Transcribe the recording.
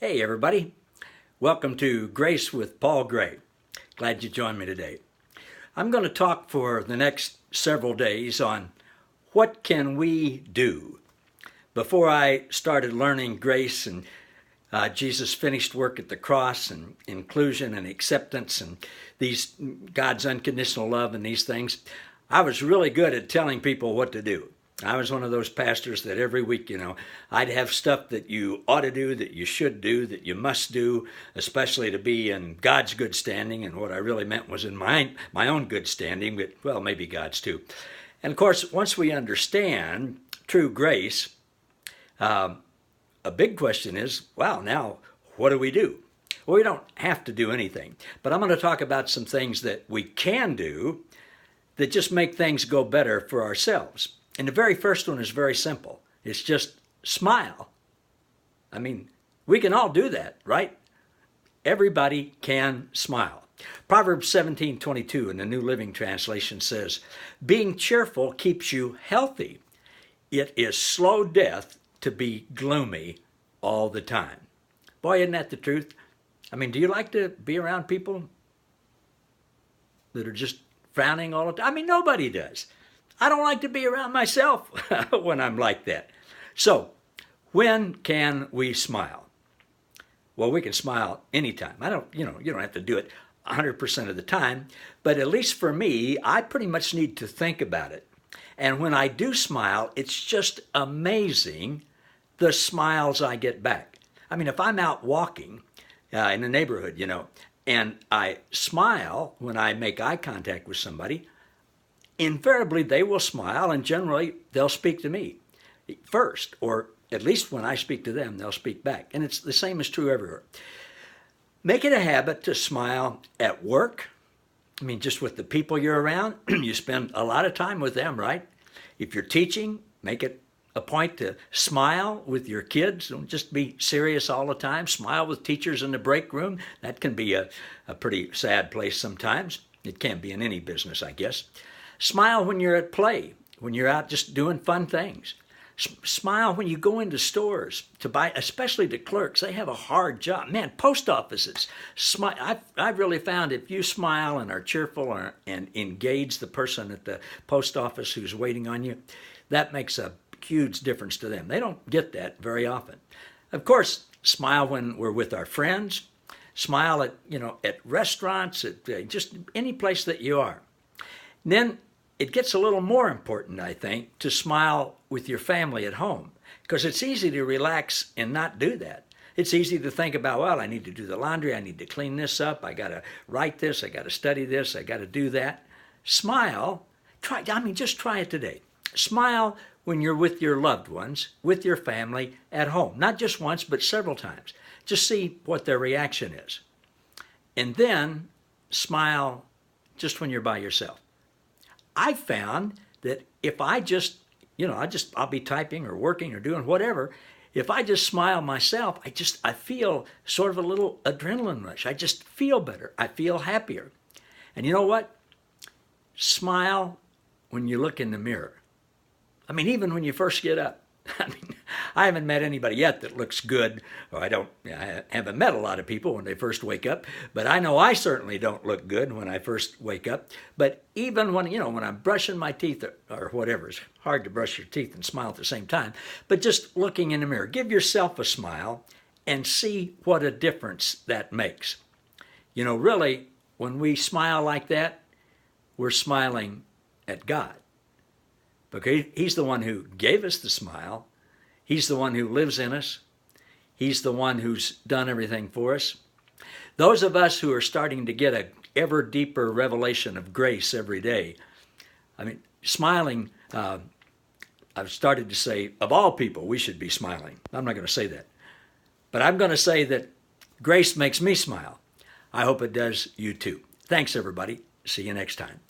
Hey everybody, welcome to Grace with Paul Gray. Glad you joined me today. I'm going to talk for the next several days on what can we do. Before I started learning grace and Jesus' finished work at the cross and inclusion and acceptance and these God's unconditional love and these things, I was really good at telling people what to do. I was one of those pastors that every week, I'd have stuff that you ought to do, that you should do, that you must do, especially to be in God's good standing. And what I really meant was in my own good standing, but well, maybe God's too. And of course, once we understand true grace, a big question is, wow, now what do we do? Well, we don't have to do anything, but I'm going to talk about some things that we can do that just make things go better for ourselves. And the very first one is very simple. It's just smile. I mean, we can all do that, right? Everybody can smile. Proverbs 17:22 in the New Living Translation says, being cheerful keeps you healthy. It is slow death to be gloomy all the time. Boy, isn't that the truth? I mean, do you like to be around people that are just frowning all the time? I mean, nobody does. I don't like to be around myself when I'm like that. So, when can we smile? Well, we can smile anytime. You don't have to do it 100% of the time, but at least for me, I pretty much need to think about it. And when I do smile, it's just amazing the smiles I get back. I mean, if I'm out walking in the neighborhood, and I smile when I make eye contact with somebody, invariably they will smile, and generally they'll speak to me first, or at least when I speak to them, they'll speak back. And it's the same is true everywhere. Make it a habit to smile at work. I mean, just with the people you're around, you spend a lot of time with them, right? If you're teaching, make it a point to smile with your kids. Don't just be serious all the time. Smile with teachers in the break room. That can be a pretty sad place sometimes. It can be in any business, I guess. Smile when you're at play, when you're out just doing fun things. Smile when you go into stores to buy, especially the clerks. They have a hard job. Man, post offices. Smile. I've really found if you smile and are cheerful and engage the person at the post office who's waiting on you, that makes a huge difference to them. They don't get that very often. Of course, smile when we're with our friends. Smile at restaurants, at just any place that you are. And then it gets a little more important, I think, to smile with your family at home, because it's easy to relax and not do that. It's easy to think about, well, I need to do the laundry, I need to clean this up, I got to write this, I got to study this, I got to do that. Smile. Just try it today. Smile when you're with your loved ones, with your family at home. Not just once, but several times. Just see what their reaction is. And then smile just when you're by yourself. I found that if I just, I'll be typing or working or doing whatever. If I just smile myself, I feel sort of a little adrenaline rush. I just feel better. I feel happier. And you know what? Smile when you look in the mirror. I mean, even when you first get up. I haven't met anybody yet that looks good, or I haven't met a lot of people when they first wake up, but I know I certainly don't look good when I first wake up. But even when I'm brushing my teeth or whatever, it's hard to brush your teeth and smile at the same time, but just looking in the mirror, give yourself a smile and see what a difference that makes. Really, when we smile like that, we're smiling at God. Okay, He's the one who gave us the smile. He's the one who lives in us. He's the one who's done everything for us. Those of us who are starting to get an ever deeper revelation of grace every day, smiling, I've started to say, of all people, we should be smiling. I'm not going to say that. But I'm going to say that grace makes me smile. I hope it does you too. Thanks, everybody. See you next time.